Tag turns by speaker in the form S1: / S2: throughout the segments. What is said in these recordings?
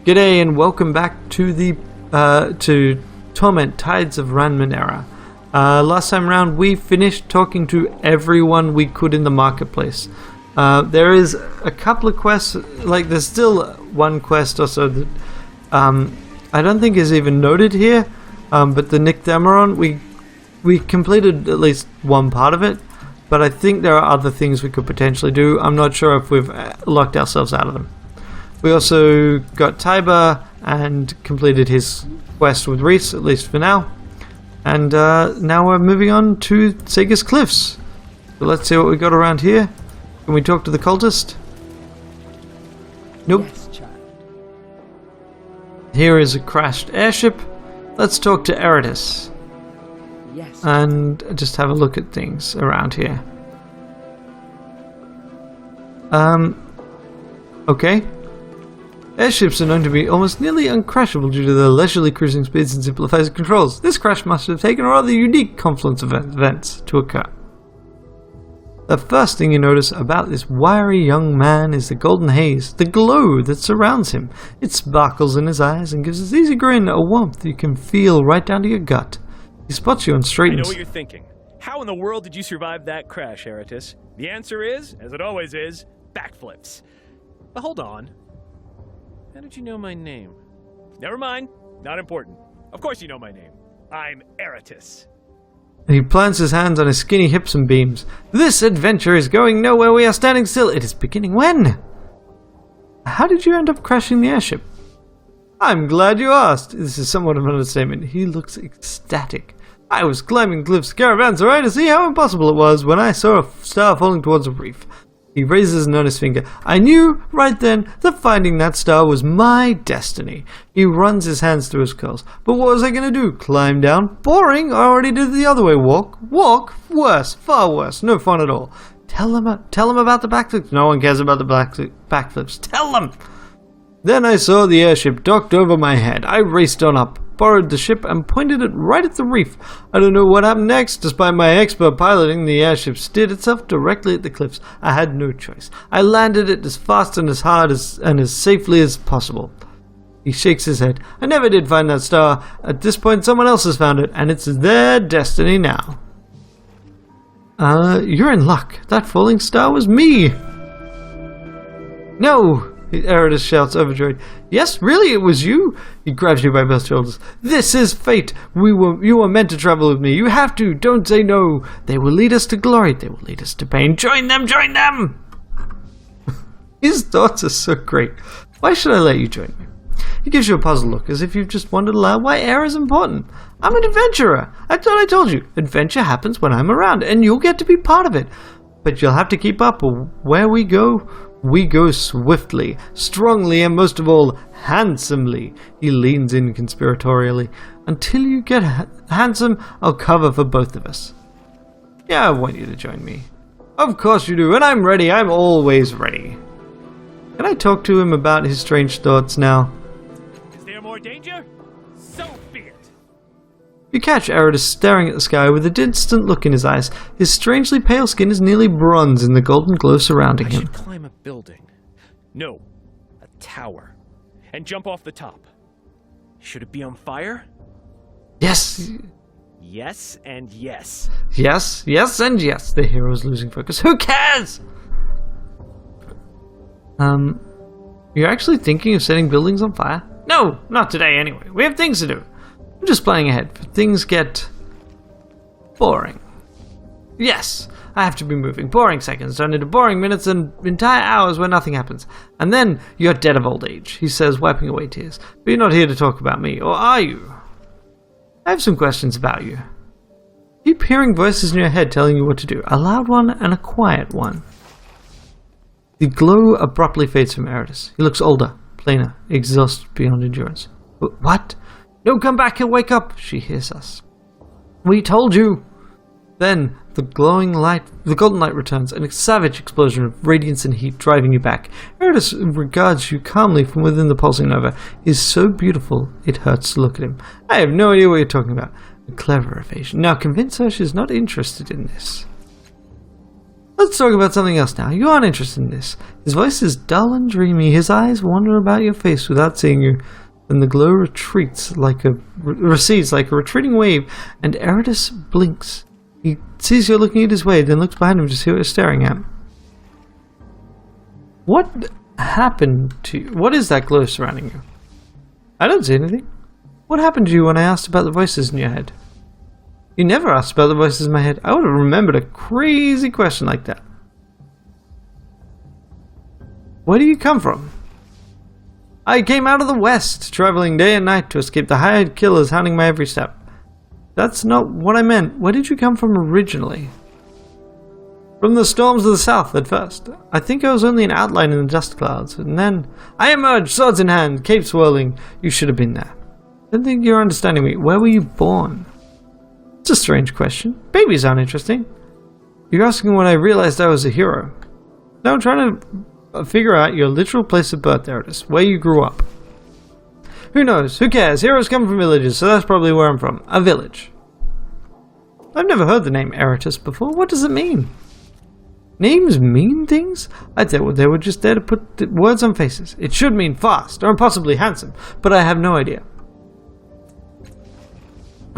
S1: G'day and welcome back to the to Torment, Tides of Ranmenera. Last time around we finished talking to everyone we could in the marketplace. There is a couple of quests, like there's still one quest or so that I don't think is even noted here, but the Nick Demeron, we completed at least one part of it, but I think there are other things we could potentially do. I'm not sure if we've locked ourselves out of them. We also got Tiber and completed his quest with Reese, at least for now. And now we're moving on to Sega's Cliffs. So let's see what we got around here. Can we talk to the cultist? Nope.
S2: Yes, child.
S1: Here is a crashed airship. Let's talk to Eritis.
S2: Yes.
S1: And just have a look at things around here. Okay. Airships are known to be almost nearly uncrashable due to their leisurely cruising speeds and simplified controls. This crash must have taken a rather unique confluence of events to occur. The first thing you notice about this wiry young man is the golden haze, the glow that surrounds him. It sparkles in his eyes and gives his easy grin a warmth you can feel right down to your gut. He spots you and straightens.
S3: I know what you're thinking. How in the world did you survive that crash, Eritis? The answer is, as it always is, backflips. But hold on. How did you know my name? Never mind. Not important. Of course you know my name. I'm Eritis.
S1: He plants his hands on his skinny hips and beams. This adventure is going nowhere. We are standing still. It is beginning when? How did you end up crashing the airship? I'm glad you asked. This is somewhat of an understatement. He looks ecstatic. I was climbing Cliff's caravanserai to see how impossible it was when I saw a star falling towards a reef. He raises an earnest finger. I knew right then that finding that star was my destiny. He runs his hands through his curls. But what was I going to do? Climb down? Boring. I already did the other way. Walk? Walk? Worse. Far worse. No fun at all. Tell him about the backflips. No one cares about the backflips. Tell them. Then I saw the airship docked over my head. I raced on up, borrowed the ship, and pointed it right at the reef. I don't know what happened next. Despite my expert piloting, the airship steered itself directly at the cliffs. I had no choice. I landed it as fast and as hard and as safely as possible. He shakes his head. I never did find that star. At this point, someone else has found it, and it's their destiny now. You're in luck. That falling star was me. No! Eritis shouts, overjoyed. Yes, really, it was you? He grabs you by both shoulders. This is fate. You were meant to travel with me. You have to. Don't say no. They will lead us to glory. They will lead us to pain. Join them. Join them. His thoughts are so great. Why should I let you join me? He gives you a puzzled look, as if you've just wondered aloud why air is important. I'm an adventurer. I thought I told you. Adventure happens when I'm around, and you'll get to be part of it. But you'll have to keep up. Where we go swiftly, strongly, and most of all, handsomely. He leans in conspiratorially. Until you get handsome, I'll cover for both of us. Yeah, I want you to join me. Of course you do, and I'm ready. I'm always ready. Can I talk to him about his strange thoughts now?
S3: Is there more danger? So be it.
S1: You catch Eritis staring at the sky with a distant look in his eyes. His strangely pale skin is nearly bronze in the golden glow surrounding him.
S3: I should climb a building. No, a tower. And jump off the top. Should it be on fire?
S1: Yes.
S3: Yes and yes.
S1: Yes, yes, and yes. The hero's losing focus. Who cares? You're actually thinking of setting buildings on fire? No, not today anyway. We have things to do. I'm just planning ahead for things get boring. Yes, I have to be moving. Boring seconds turn into boring minutes and entire hours where nothing happens. And then you're dead of old age, he says, wiping away tears. But you're not here to talk about me, or are you? I have some questions about you. Keep hearing voices in your head telling you what to do. A loud one and a quiet one. The glow abruptly fades from Eritis. He looks older, plainer, exhausted beyond endurance. What? No, come back, he'll wake up, she hears us. We told you. Then the golden light returns, and a savage explosion of radiance and heat driving you back. Eritis regards you calmly from within the pulsing nova. He is so beautiful, it hurts to look at him. I have no idea what you're talking about. A clever evasion. Now convince her she's not interested in this. Let's talk about something else now. You aren't interested in this. His voice is dull and dreamy. His eyes wander about your face without seeing you. Then the glow recedes like a retreating wave, and Eratus blinks. He sees you looking at his way, then looks behind him to see what you're staring at. What happened to you? What is that glow surrounding you? I don't see anything. What happened to you when I asked about the voices in your head? You never asked about the voices in my head. I would have remembered a crazy question like that. Where do you come from? I came out of the west, traveling day and night to escape the hired killers hounding my every step. That's not what I meant. Where did you come from originally? From the storms of the south at first. I think I was only an outline in the dust clouds, and then I emerged, swords in hand, cape swirling. You should have been there. I don't think you're understanding me. Where were you born? It's a strange question. Babies aren't interesting. You're asking when I realized I was a hero. Now I'm trying to figure out your literal place of birth, Eratus, where you grew up. Who knows? Who cares? Heroes come from villages, so that's probably where I'm from. A village. I've never heard the name Eratus before. What does it mean? Names mean things? I thought they were just there to put words on faces. It should mean fast, or possibly handsome, but I have no idea.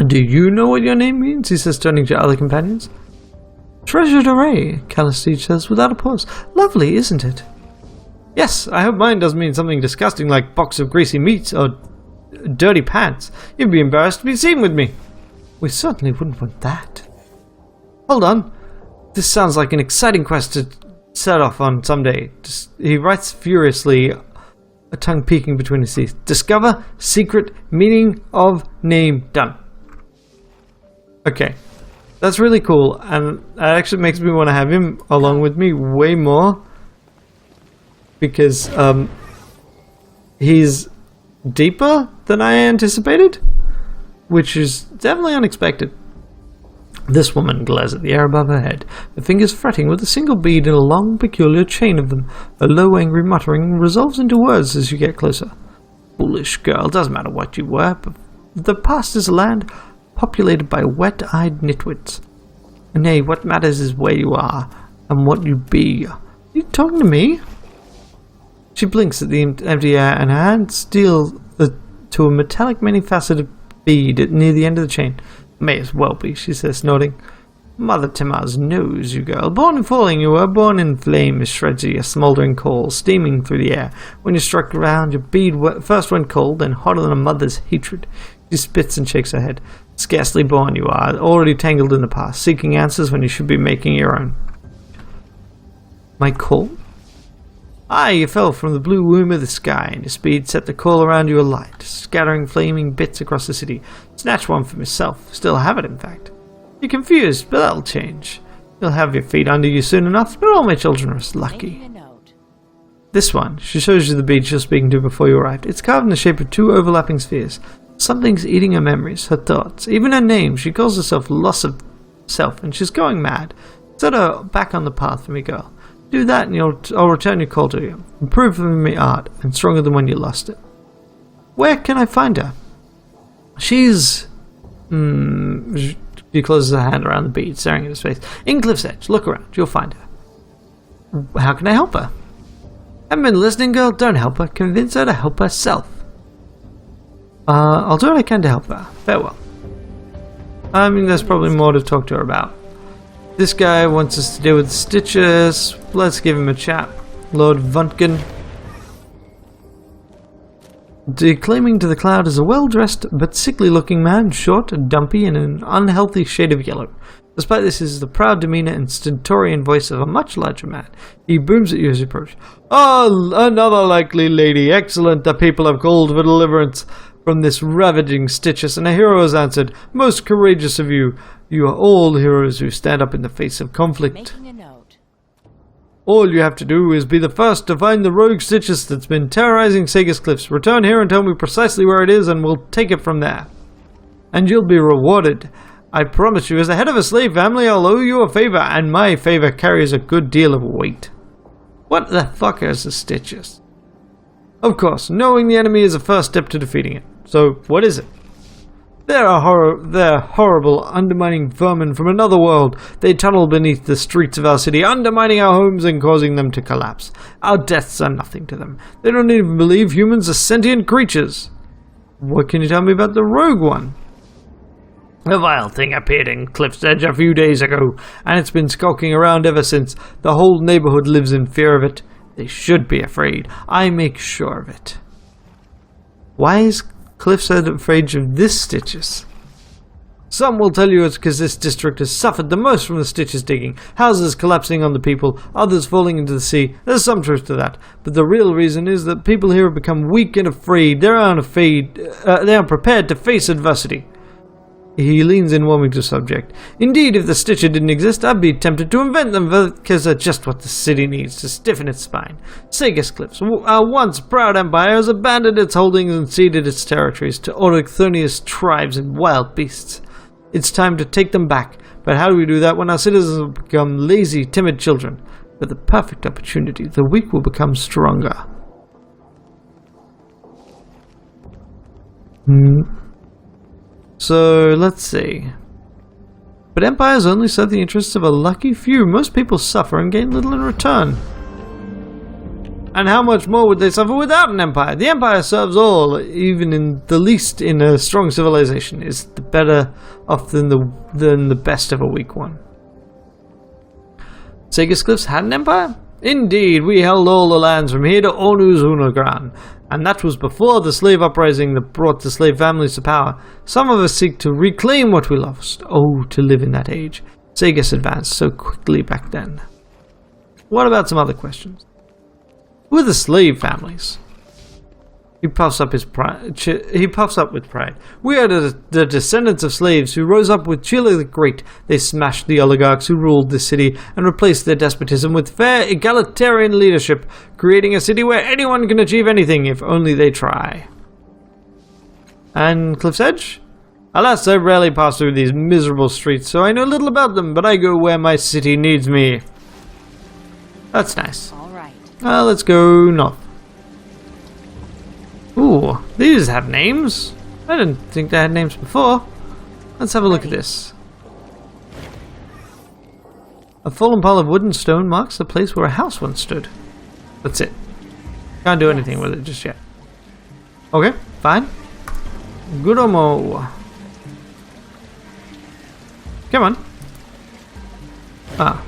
S1: Do you know what your name means? He says, turning to other companions. Treasured array, Callistege says, without a pause. Lovely, isn't it? Yes, I hope mine doesn't mean something disgusting like box of greasy meats or dirty pants. You'd be embarrassed to be seen with me. We certainly wouldn't want that. Hold on. This sounds like an exciting quest to set off on someday. He writes furiously, a tongue peeking between his teeth. Discover secret meaning of name. Done. Okay. That's really cool, and that actually makes me want to have him along with me way more. Because, he's deeper than I anticipated, which is definitely unexpected. This woman glares at the air above her head, her fingers fretting with a single bead in a long, peculiar chain of them. A low, angry muttering resolves into words as you get closer. Foolish girl, doesn't matter what you were, but the past is a land populated by wet-eyed nitwits. Nay, what matters is where you are, and what you be. Are you talking to me? She blinks at the empty air, and her hand steals to a metallic, many-faceted bead near the end of the chain. May as well be, she says, nodding. Mother Timar's knows you, girl. Born in falling, you were. Born in flame, shreds of your smouldering coal, steaming through the air. When you struck ground, your bead first went cold, then hotter than a mother's hatred. She spits and shakes her head. Scarcely born you are, already tangled in the past, seeking answers when you should be making your own. My coal? Aye, you fell from the blue womb of the sky, and your speed set the coal around you alight, scattering flaming bits across the city. Snatched one for myself. Still have it, in fact. You're confused, but that'll change. You'll have your feet under you soon enough. Not all my children are as lucky. This one, she shows you the bead she was speaking to before you arrived. It's carved in the shape of two overlapping spheres. Something's eating her memories, her thoughts, even her name. She calls herself loss of self, and she's going mad. Set her back on the path for me, girl. Do that, and I'll return your call to you. Improve from me art, and stronger than when you lost it. Where can I find her? She's... She closes her hand around the bead, staring at his face. In Cliff's Edge. Look around. You'll find her. How can I help her? Haven't been listening, girl? Don't help her. Convince her to help herself. I'll do what I can to help her. Farewell. I mean, there's probably more to talk to her about. This guy wants us to deal with stitches. Let's give him a chat. Lord Vuntgen. Declaiming to the cloud is a well-dressed but sickly-looking man, short, dumpy, and an unhealthy shade of yellow. Despite this, is the proud demeanor and stentorian voice of a much larger man. He booms at you as you approach. Oh, another likely lady. Excellent. The people have called for deliverance from this ravaging Stitches, and a hero has answered. Most courageous of you. You are all heroes who stand up in the face of conflict. All you have to do is be the first to find the rogue Stitches that's been terrorizing Sega's Cliffs. Return here and tell me precisely where it is, and we'll take it from there. And you'll be rewarded. I promise you, as the head of a slave family, I'll owe you a favor, and my favor carries a good deal of weight. What the fuck is the Stitches? Of course, knowing the enemy is the first step to defeating it. So, what is it? They're horrible, undermining vermin from another world. They tunnel beneath the streets of our city, undermining our homes and causing them to collapse. Our deaths are nothing to them. They don't even believe humans are sentient creatures. What can you tell me about the rogue one? A vile thing appeared in Cliff's Edge a few days ago, and it's been skulking around ever since. The whole neighborhood lives in fear of it. They should be afraid. I make sure of it. Why is Cliff's Edge afraid of this Stitches? Some will tell you it's because this district has suffered the most from the Stitches digging, houses collapsing on the people, others falling into the sea. There's some truth to that, but the real reason is that people here have become weak and afraid. They aren't prepared to face adversity. He leans in, warming to the subject. Indeed, if the Stitcher didn't exist, I'd be tempted to invent them, because they're just what the city needs to stiffen its spine. Sagas Cliffs, our once proud empire, has abandoned its holdings and ceded its territories to autochthonous tribes and wild beasts. It's time to take them back, but how do we do that when our citizens have become lazy, timid children? With the perfect opportunity, the weak will become stronger. So, let's see. But empires only serve the interests of a lucky few. Most people suffer and gain little in return. And how much more would they suffer without an empire? The empire serves all, even in the least in a strong civilization, is the better off than the best of a weak one. Sagas Cliffs had an empire? Indeed, we held all the lands from here to Onu's Unagran, and that was before the slave uprising that brought the slave families to power. Some of us seek to reclaim what we lost. Oh, to live in that age. Sagas advanced so quickly back then. What about some other questions? Who are the slave families? He puffs up with pride. We are the descendants of slaves who rose up with Chile the Great. They smashed the oligarchs who ruled the city and replaced their despotism with fair, egalitarian leadership, creating a city where anyone can achieve anything if only they try. And Cliff's Edge? Alas, I rarely pass through these miserable streets, so I know little about them, but I go where my city needs me. That's nice.
S2: All right.
S1: Let's go north. Ooh, these have names. I didn't think they had names before. Let's have a look at this. A fallen pile of wood and stone marks the place where a house once stood. That's it. Can't do anything with it just yet. Okay, fine. Gudomo. Come on. Ah.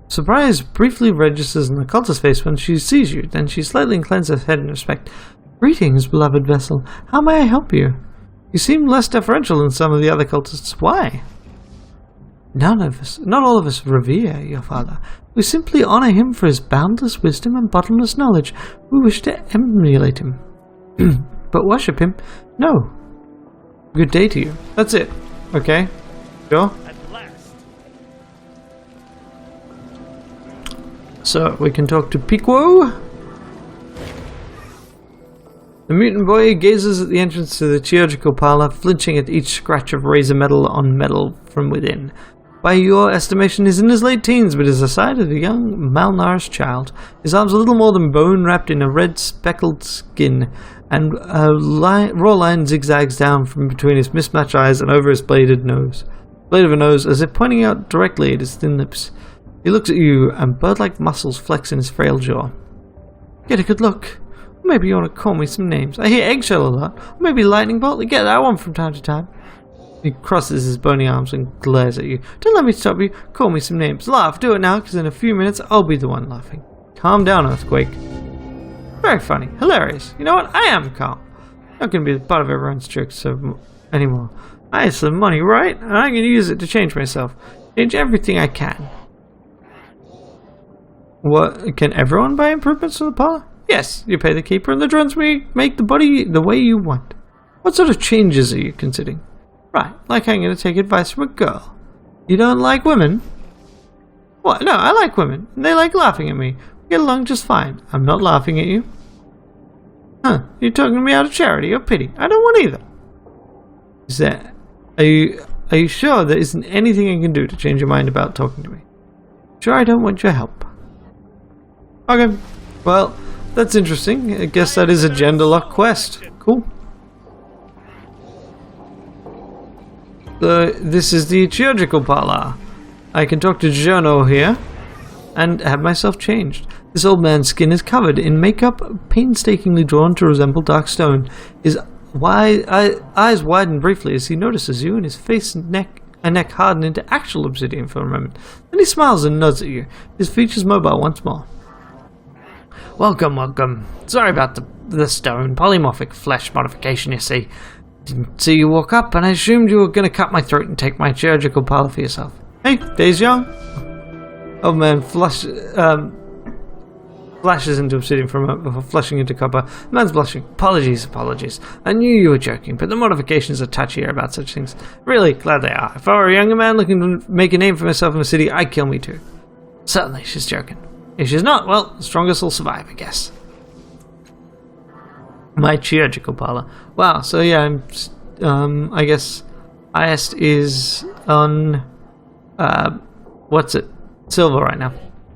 S1: Surprise briefly registers in the cultist's face when she sees you, then she slightly inclines her head in respect. Greetings, beloved vessel. How may I help you? You seem less deferential than some of the other cultists. Why? Not all of us revere your father. We simply honor him for his boundless wisdom and bottomless knowledge. We wish to emulate him. But worship him? No. Good day to you. That's it. Okay. Sure. So, we can talk to Piquo. The mutant boy gazes at the entrance to the chirurgical parlor, flinching at each scratch of razor metal on metal from within. By your estimation, he's in his late teens, but is the size of a young, malnourished child. His arms a little more than bone, wrapped in a red, speckled skin, and a raw line zigzags down from between his mismatched eyes and over his blade of a nose, as if pointing out directly at his thin lips. He looks at you, and bird-like muscles flex in his frail jaw. Get a good look. Maybe you want to call me some names. I hear Eggshell a lot. Or maybe Lightning Bolt. I get that one from time to time. He crosses his bony arms and glares at you. Don't let me stop you. Call me some names. Laugh. Do it now, because in a few minutes, I'll be the one laughing. Calm down, Earthquake. Very funny. Hilarious. You know what? I am calm. I'm not going to be the butt of everyone's jokes anymore. I have some money, right? And I can use it to change myself. Change everything I can. What? Can everyone buy improvements to the parlor? Yes, you pay the keeper and the drones make the body the way you want. What sort of changes are you considering? Right, like I'm going to take advice from a girl. You don't like women? What? No, I like women. And they like laughing at me. We get along just fine. I'm not laughing at you. Huh, you're talking me out of charity or pity. I don't want either. Is that... Are you sure there isn't anything I can do to change your mind about talking to me? Sure, I don't want your help. Okay, well, that's interesting. I guess that is a gender lock quest. Cool. This is the chirurgical parlor. I can talk to Jono here and have myself changed. This old man's skin is covered in makeup painstakingly drawn to resemble dark stone. His eyes widen briefly as he notices you, and his face and neck harden into actual obsidian for a moment. Then he smiles and nods at you, his features mobile once more. Welcome, welcome. Sorry about the stone. Polymorphic flesh modification, you see. Didn't see you walk up, and I assumed you were going to cut my throat and take my chirurgical parlor for yourself. Hey, days young. Old man flashes into obsidian for a moment before flushing into copper. The man's blushing. Apologies. I knew you were joking, but the modifications are touchier about such things. Really, glad they are. If I were a younger man looking to make a name for myself in the city, I'd kill me too. Certainly, she's joking. If she's not, well, the strongest will survive, I guess. My chirurgical parlor. Wow, so yeah, I guess highest is on, silver right now.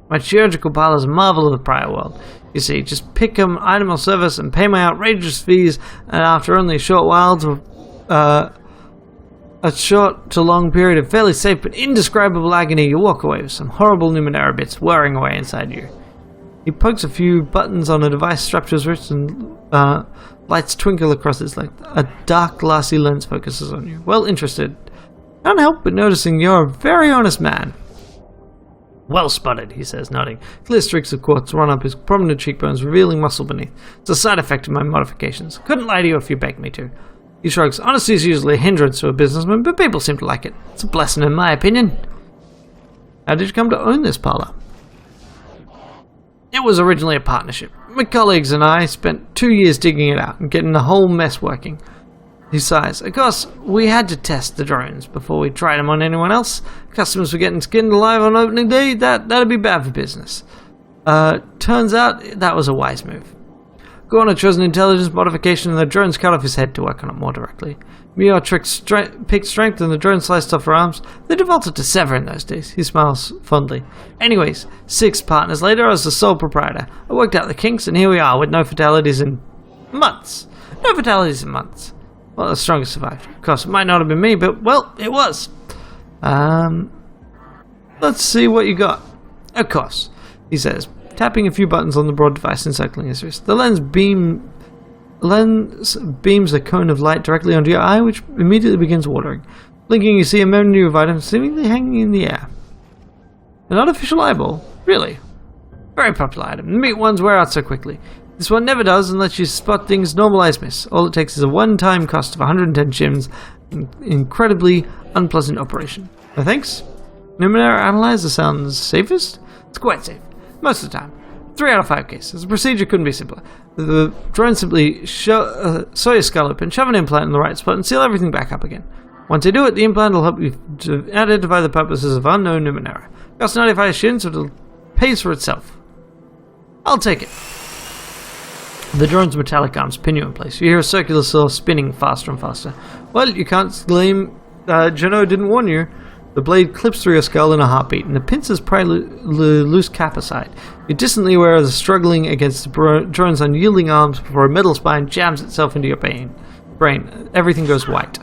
S1: My chirurgical parlor is a marvel of the prior world. You see, just pick an item or service and pay my outrageous fees, and after only a short to long period of fairly safe but indescribable agony, you walk away with some horrible Numenera bits whirring away inside you. He pokes a few buttons on a device strapped to his wrist, and lights twinkle across his length. A dark, glassy lens focuses on you. Well interested. Can't help but noticing you're a very honest man. Well spotted, he says, nodding. Clear streaks of quartz run up his prominent cheekbones, revealing muscle beneath. It's a side effect of my modifications. Couldn't lie to you if you begged me to. He shrugs. Honesty is usually a hindrance to a businessman, but people seem to like it. It's a blessing in my opinion. How did you come to own this parlor? It was originally a partnership. My colleagues and I spent 2 years digging it out and getting the whole mess working. He sighs. Of course, we had to test the drones before we tried them on anyone else. Customers were getting skinned alive on opening day. That'd be bad for business. Turns out that was a wise move. Gorn chose an intelligence modification, and the drones cut off his head to work on it more directly. Mior picked strength, and the drone sliced off her arms. They defaulted to sever in those days. He smiles fondly. Anyways, 6 partners later, I was the sole proprietor. I worked out the kinks, and here we are with no fatalities in months. No fatalities in months. Well, the strongest survived. Of course, it might not have been me, but, well, it was. Let's see what you got. Of course, he says, tapping a few buttons on the broad device encircling his wrist. The lens beams a cone of light directly onto your eye, which immediately begins watering. Blinking, you see a menu of items seemingly hanging in the air. An artificial eyeball? Really? Very popular item. The meat ones wear out so quickly. This one never does and lets you spot things normal eyes miss. All it takes is a one-time cost of 110 shims. An incredibly unpleasant operation. No thanks? Numenera Analyzer sounds safest? It's quite safe. Most of the time. 3 out of 5 cases. The procedure couldn't be simpler. The drone simply saw your skull open, shove an implant in the right spot, and seal everything back up again. Once they do it, the implant will help you to identify the purposes of unknown Numenera. Costs 95 shins, so it pays for itself. I'll take it. The drone's metallic arms pin you in place. You hear a circular saw spinning faster and faster. Well, you can't claim Jono didn't warn you. The blade clips through your skull in a heartbeat, and the pincers pry loose cap aside. You're distantly aware of the struggling against the drone's unyielding arms before a metal spine jams itself into your brain. Everything goes white.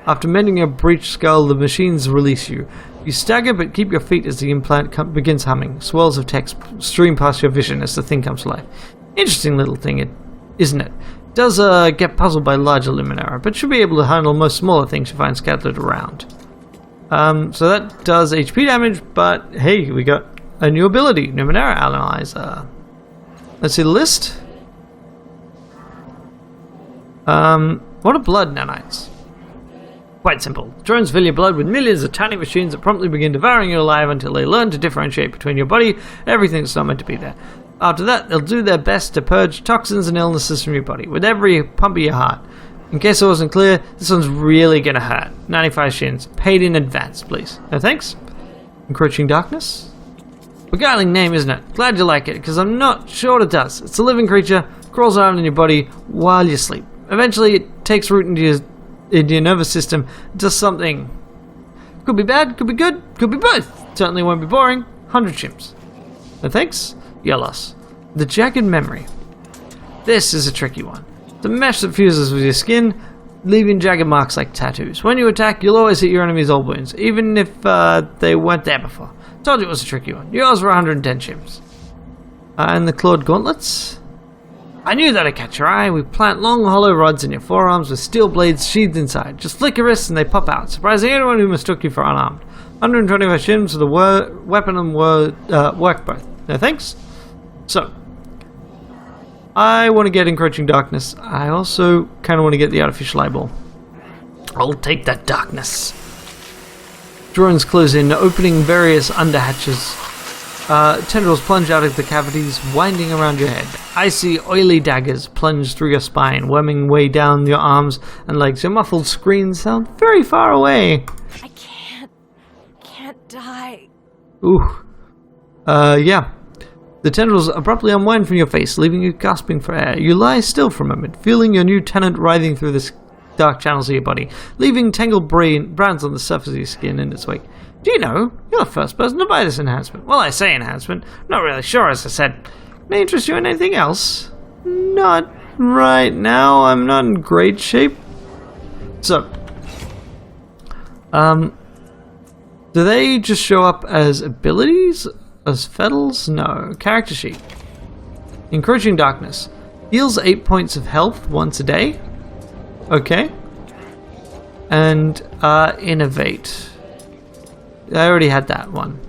S1: After mending your breached skull, the machines release you. You stagger but keep your feet as the implant begins humming. Swirls of text stream past your vision as the thing comes to life. Interesting little thing, isn't it? Does get puzzled by larger Numenera, but should be able to handle most smaller things you find scattered around. So that does HP damage, but hey, we got a new ability, Numenera Analyzer. Let's see the list. What are blood nanites? Quite simple. Drones fill your blood with millions of tiny machines that promptly begin devouring you alive until they learn to differentiate between your body and everything that's not meant to be there. After that, they'll do their best to purge toxins and illnesses from your body with every pump of your heart. In case it wasn't clear, this one's really gonna hurt. 95 shins. Paid in advance, please. No thanks? Encroaching darkness? Beguiling name, isn't it? Glad you like it, because I'm not sure what it does. It's a living creature, crawls around in your body while you sleep. Eventually, it takes root into your nervous system, does something. Could be bad, could be good, could be both. Certainly won't be boring. 100 shims. No thanks? Your loss. The jagged memory. This is a tricky one. The mesh that fuses with your skin, leaving jagged marks like tattoos. When you attack, you'll always hit your enemy's old wounds, even if they weren't there before. Told you it was a tricky one. Yours were 110 shims. And the clawed gauntlets? I knew that'd catch your eye. We plant long hollow rods in your forearms with steel blades sheathed inside. Just flick your wrists and they pop out, surprising anyone who mistook you for unarmed. 125 shims for the weapon and work both. No thanks? So, I want to get Encroaching Darkness. I also kind of want to get the Artificial Eyeball. I'll take that darkness. Drones close in, opening various underhatches. Tendrils plunge out of the cavities, winding around your head. Icy, oily daggers plunge through your spine, worming way down your arms and legs. Your muffled screams sound very far away.
S2: I can't die.
S1: Ooh. Yeah. The tendrils abruptly unwind from your face, leaving you gasping for air. You lie still for a moment, feeling your new tenant writhing through the dark channels of your body, leaving tangled brands on the surface of your skin in its wake. Do you know, you're the first person to buy this enhancement. Well, I say enhancement. I'm not really sure, as I said. May interest you in anything else? Not right now. I'm not in great shape. So, do they just show up as abilities? As fettles? No. Character sheet. Encroaching Darkness. Heals 8 points of health once a day. Okay. And, Innovate. I already had that one.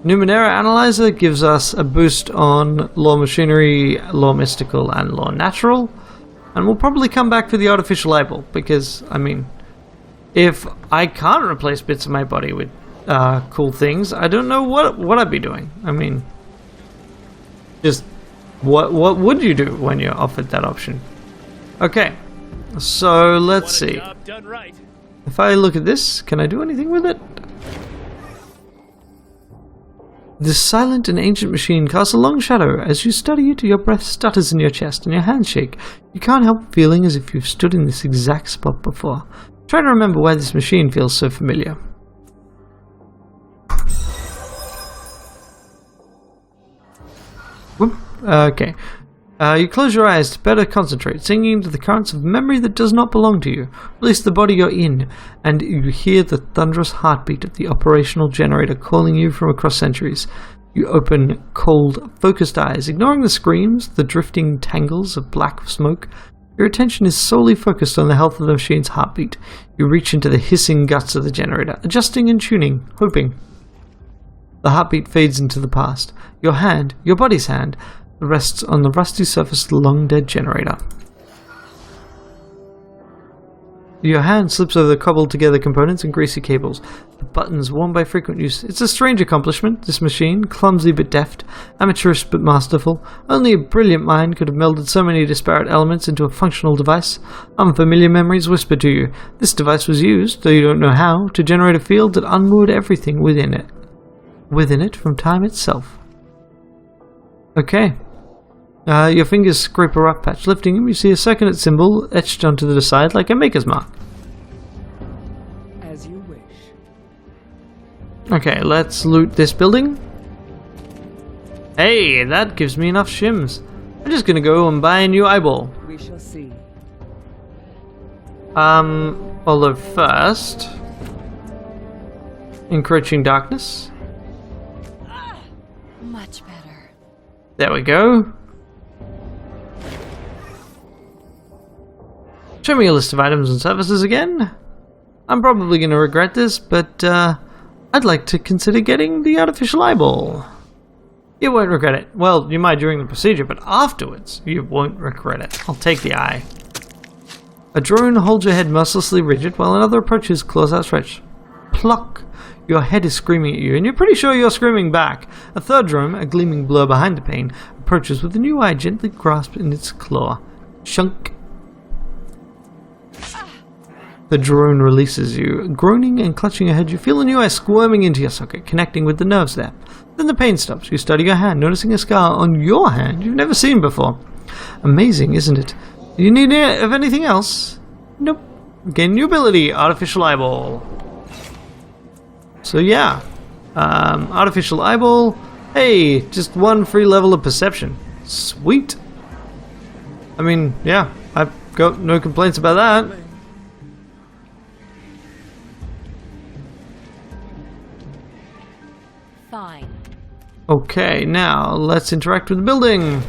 S1: Numenera Analyzer gives us a boost on Law Machinery, Law Mystical, and Law Natural. And we'll probably come back for the Artificial Eyeball, because, I mean, if I can't replace bits of my body with cool things, I don't know what I'd be doing. I mean, just what would you do when you're offered that option? Okay, so let's see.
S3: Done right.
S1: If I look at this, can I do anything with it? This silent and ancient machine casts a long shadow. As you study it, your breath stutters in your chest and your hands shake. You can't help feeling as if you've stood in this exact spot before. Try to remember why this machine feels so familiar. Whoop. Okay. You close your eyes to better concentrate, sinking into the currents of memory that does not belong to you. Release the body you're in, and you hear the thunderous heartbeat of the operational generator calling you from across centuries. You open cold, focused eyes, ignoring the screams, the drifting tangles of black smoke. Your attention is solely focused on the health of the machine's heartbeat. You reach into the hissing guts of the generator, adjusting and tuning, hoping. The heartbeat fades into the past. Your hand, your body's hand, rests on the rusty surface of the long-dead generator. Your hand slips over the cobbled-together components and greasy cables, the buttons worn by frequent use. It's a strange accomplishment, this machine, clumsy but deft, amateurish but masterful. Only a brilliant mind could have melded so many disparate elements into a functional device. Unfamiliar memories whisper to you. This device was used, though you don't know how, to generate a field that unmoored everything within it. Within it from time itself. Okay. Your fingers scrape a rough patch. Lifting them, you see a circular symbol etched onto the side like a maker's mark.
S2: As you wish.
S1: Okay, let's loot this building. Hey, that gives me enough shims. I'm just gonna go and buy a new eyeball.
S2: We shall see.
S1: Although first... Encroaching Darkness.
S2: Much better.
S1: There we go. Show me a list of items and services again. I'm probably going to regret this, but I'd like to consider getting the Artificial Eyeball. You won't regret it. Well, you might during the procedure, but afterwards, you won't regret it. I'll take the eye. A drone holds your head mercilessly rigid while another approaches, claws outstretched. Pluck! Your head is screaming at you, and you're pretty sure you're screaming back. A third drone, a gleaming blur behind the pane, approaches with a new eye gently grasped in its claw. Chunk. The drone releases you. Groaning and clutching your head, you feel a new eye squirming into your socket, connecting with the nerves there. Then the pain stops. You study your hand, noticing a scar on your hand you've never seen before. Amazing, isn't it? Do you need of anything else? Nope. Gain new ability, Artificial Eyeball. So yeah, Artificial Eyeball. Hey, just one free level of perception. Sweet. I mean, yeah, I've got no complaints about that. Okay, now let's interact with the building.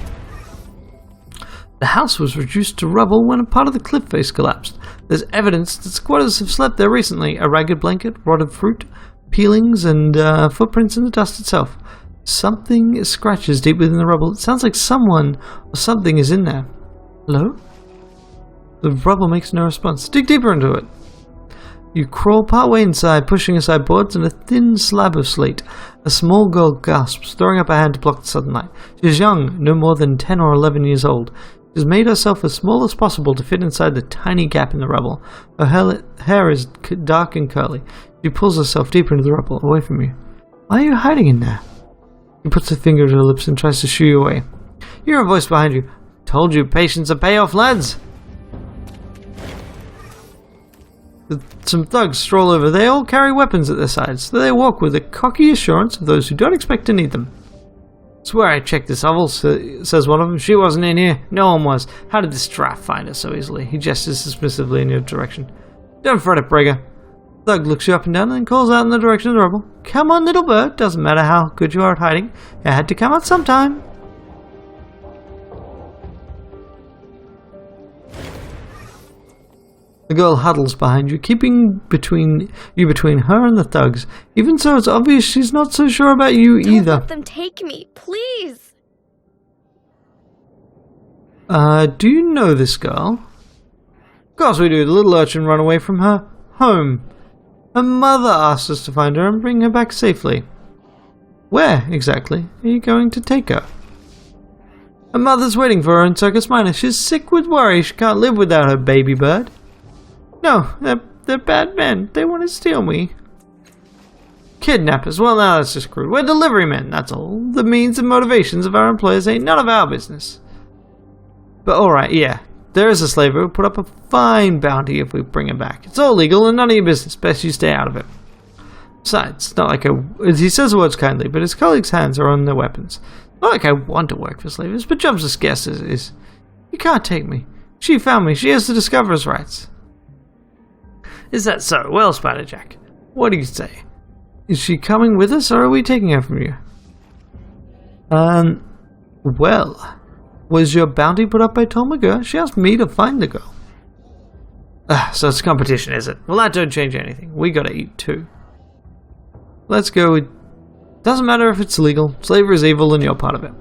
S1: The house was reduced to rubble when a part of the cliff face collapsed. There's evidence that squatters have slept there recently. A ragged blanket, rotted fruit, peelings, and footprints in the dust itself. Something scratches deep within the rubble. It sounds like someone or something is in there. Hello? The rubble makes no response. Dig deeper into it. You crawl partway inside, pushing aside boards and a thin slab of slate. A small girl gasps, throwing up a hand to block the sunlight. She is young, no more than 10 or 11 years old. She has made herself as small as possible to fit inside the tiny gap in the rubble. Her hair is dark and curly. She pulls herself deeper into the rubble, away from you. Why are you hiding in there? She puts her finger to her lips and tries to shoo you away. You hear a voice behind you. Told you, patience a payoff, lads. Some thugs stroll over. They all carry weapons at their sides, so they walk with the cocky assurance of those who don't expect to need them. Swear I checked this hovel, says one of them. She wasn't in here. No one was. How did this draft find her so easily? He gestures dismissively in your direction. Don't fret it, Brigger. Thug looks you up and down and then calls out in the direction of the rubble. Come on, little bird. Doesn't matter how good you are at hiding. You had to come out sometime. The girl huddles behind you, keeping between her and the thugs. Even so, it's obvious she's not so sure about you either.
S4: Don't let them take me, please.
S1: Do you know this girl? Of course we do. The little urchin ran away from her home. Her mother asked us to find her and bring her back safely. Where, exactly, are you going to take her? Her mother's waiting for her in Circus Minor. She's sick with worry. She can't live without her baby bird. No, they're bad men. They want to steal me. Kidnappers? Well, now that's just crude. We're delivery men, that's all. The means and motivations of our employers ain't none of our business. But alright, yeah. There is a slaver who'll put up a fine bounty if we bring him back. It's all legal and none of your business. Best you stay out of it. Besides, it's not like he says the words kindly, but his colleagues' hands are on their weapons. Not like I want to work for slavers, but jobs are scarce as it is. You can't take me. She found me. She has the discoverer's rights. Is that so? Well, Spider-Jack, what do you say? Is she coming with us, or are we taking her from you? Well, was your bounty put up by Torment? She asked me to find the girl. So it's competition, is it? Well, that don't change anything. We gotta eat, too. Let's go with... Doesn't matter if it's legal. Slavery is evil, and you're part of it.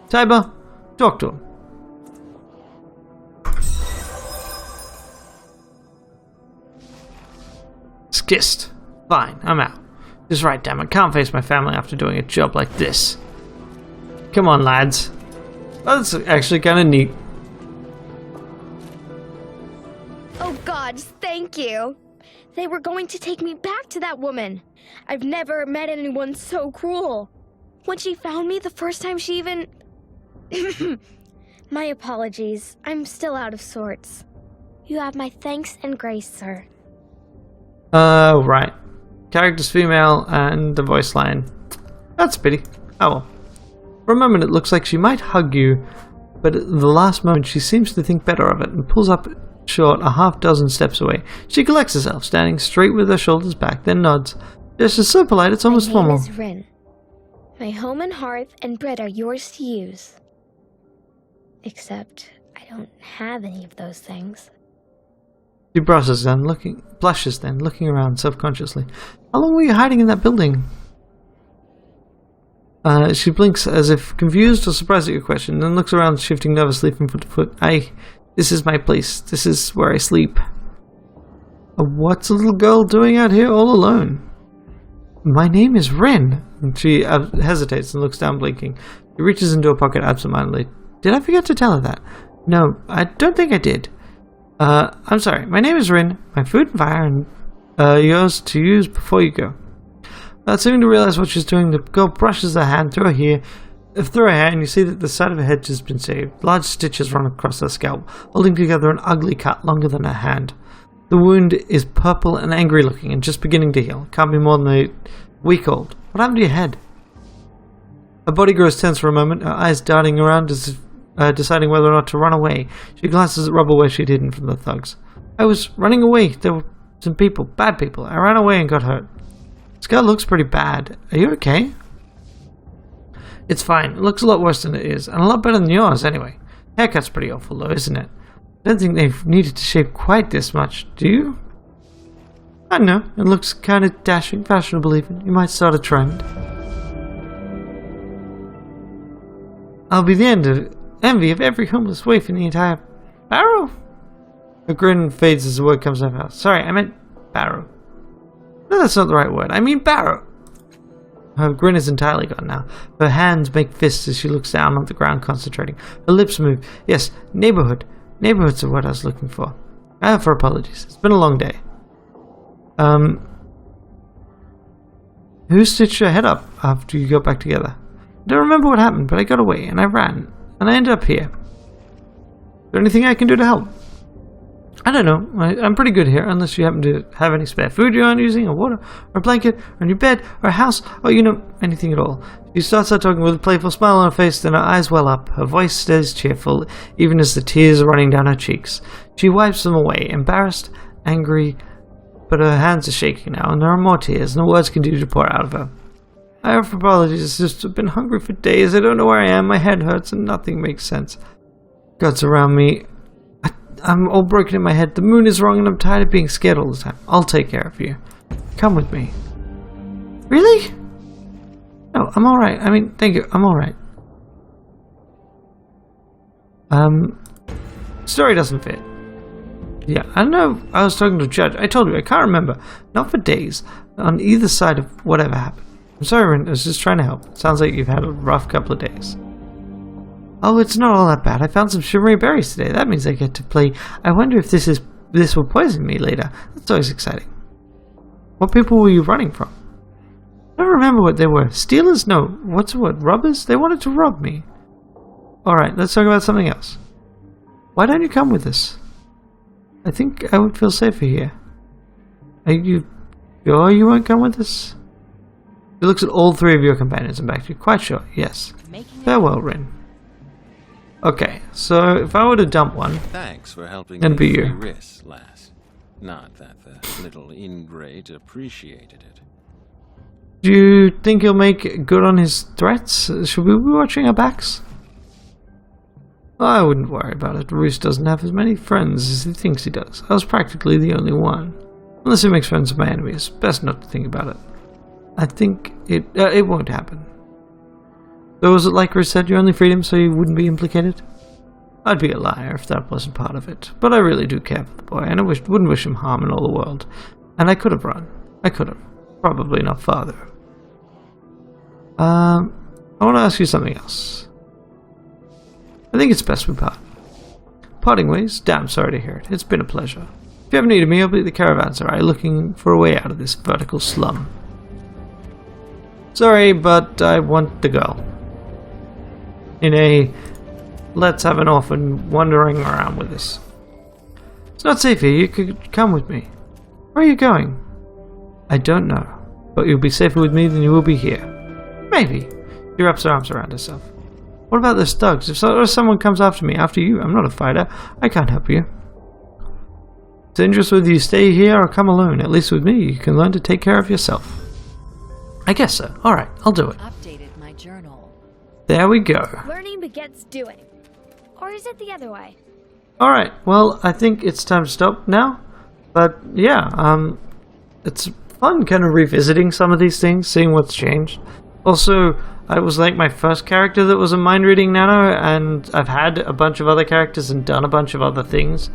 S1: Tiber, talk to him. Skist. Fine, I'm out. Just right, damn it. Can't face my family after doing a job like this. Come on, lads. Oh, that's actually kind of neat.
S4: Oh, God, thank you. They were going to take me back to that woman. I've never met anyone so cruel. When she found me the first time she even... My apologies. I'm still out of sorts. You have my thanks and grace, sir.
S1: Right. Character's female and the voice line. That's a pity. Oh well. For a moment it looks like she might hug you, but at the last moment she seems to think better of it and pulls up short a half-dozen steps away. She collects herself, standing straight with her shoulders back, then nods. Just is so polite it's almost formal.
S4: My name is Rin. My home and hearth and bread are yours to use. Except I don't have any of those things.
S1: She blushes then, looking around self-consciously. How long were you hiding in that building? She blinks as if confused or surprised at your question, then looks around, shifting nervously from foot to foot. This is my place. This is where I sleep. What's a little girl doing out here all alone? My name is Rin. And she hesitates and looks down, blinking. She reaches into her pocket absentmindedly. Did I forget to tell her that? No, I don't think I did. I'm sorry. My name is Rin. My food and fire, and yours to use before you go. Without seeming to realize what she's doing, the girl brushes her hand through her hair, and you see that the side of her head has been saved. Large stitches run across her scalp, holding together an ugly cut longer than her hand. The wound is purple and angry looking, and just beginning to heal. Can't be more than a week old. What happened to your head? Her body grows tense for a moment, her eyes darting around as if deciding whether or not to run away. She glances at rubble where she'd hidden from the thugs. I was running away. There were some people, bad people. I ran away and got hurt. This girl looks pretty bad. Are you okay? It's fine. It looks a lot worse than it is, and a lot better than yours, anyway. Haircut's pretty awful, though, isn't it? I don't think they've needed to shape quite this much, do you? I don't know. It looks kind of dashing, fashionable even. You might start a trend. I'll be the envy of every homeless waif in the entire barrow. A grin fades as the word comes out of her mouth. Sorry, I meant barrow. No, that's not the right word. I mean barrow. Her grin is entirely gone now. Her hands make fists as she looks down on the ground, concentrating. Her lips move. Yes, neighborhood. Neighborhood's the word I was looking for. I offer apologies. It's been a long day. Who stitched your head up after you got back together? I don't remember what happened, but I got away, and I ran, and I ended up here. Is there anything I can do to help? I don't know. I'm pretty good here, unless you happen to have any spare food you aren't using, or water, or a blanket, or a new bed, or a house, or, you know, anything at all. She starts out talking with a playful smile on her face, then her eyes well up. Her voice stays cheerful, even as the tears are running down her cheeks. She wipes them away, embarrassed, angry, but her hands are shaking now, and there are more tears, and the words continue to pour out of her. I offer apologies. It's just I've been hungry for days. I don't know where I am. My head hurts, and nothing makes sense. Guts around me. I'm all broken in my head. The moon is wrong, and I'm tired of being scared all the time. I'll take care of you. Come with me. Really? No, I'm alright. I mean, thank you. I'm alright. Story doesn't fit. Yeah, I know I was talking to a judge. I told you, I can't remember. Not for days. On either side of whatever happened. I'm sorry, Rin. I was just trying to help. It sounds like you've had a rough couple of days. Oh, it's not all that bad. I found some shimmery berries today. That means I get to play. I wonder if this will poison me later. That's always exciting. What people were you running from? I don't remember what they were. Stealers? No. What's the word? Robbers? They wanted to rob me. Alright, let's talk about something else. Why don't you come with us? I think I would feel safer here. Are you sure you won't come with us? He looks at all three of your companions and back to you. Quite sure, yes. Farewell, Rin. Okay, so if I were to dump one,
S5: thanks for helping
S1: it'd be
S5: me
S1: you.
S5: risks, lass. Not that the little ingrate appreciated it.
S1: Do you think he'll make good on his threats? Should we be watching our backs? I wouldn't worry about it. Roos doesn't have as many friends as he thinks he does. I was practically the only one. Unless he makes friends with my enemies. Best not to think about it. I think it won't happen. So was it like Roos said, you only freed him so you wouldn't be implicated? I'd be a liar if that wasn't part of it. But I really do care for the boy, and I wouldn't wish him harm in all the world. And I could have run. I could have. Probably not farther. I want to ask you something else. I think it's best we part. Parting ways? Damn sorry to hear it. It's been a pleasure. If you ever needed me, I'll be at the caravanserai looking for a way out of this vertical slum. Sorry, but I want the girl. In a let's have an orphan wandering around with us. It's not safe here. You could come with me. Where are you going? I don't know, but you'll be safer with me than you will be here. Maybe. She wraps her arms around herself. What about those thugs? If someone comes after me, after you, I'm not a fighter. I can't help you. It's dangerous whether you stay here or come alone. At least with me, you can learn to take care of yourself. I guess so. Alright, I'll do it.
S2: Updated my journal.
S1: There we go.
S4: Learning begets doing. Or is it the other way?
S1: Alright, well, I think it's time to stop now. But, yeah, it's fun kind of revisiting some of these things, seeing what's changed. Also, I was like my first character that was a mind-reading nano, and I've had a bunch of other characters and done a bunch of other things.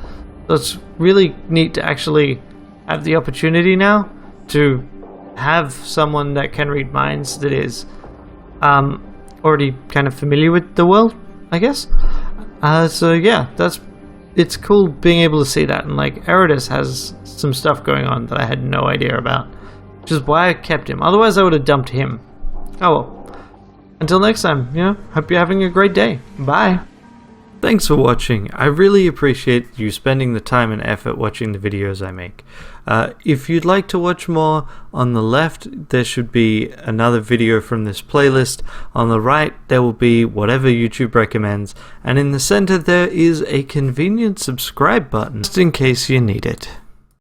S1: So it's really neat to actually have the opportunity now to have someone that can read minds that is already kind of familiar with the world, I guess. So yeah, it's cool being able to see that, and like Eridus has some stuff going on that I had no idea about, which is why I kept him. Otherwise I would have dumped him. Oh well. Until next time, hope you're having a great day. Bye. Thanks for watching. I really appreciate you spending the time and effort watching the videos I make. If you'd like to watch more, on the left there should be another video from this playlist. On the right there will be whatever YouTube recommends. And in the center there is a convenient subscribe button just in case you need it.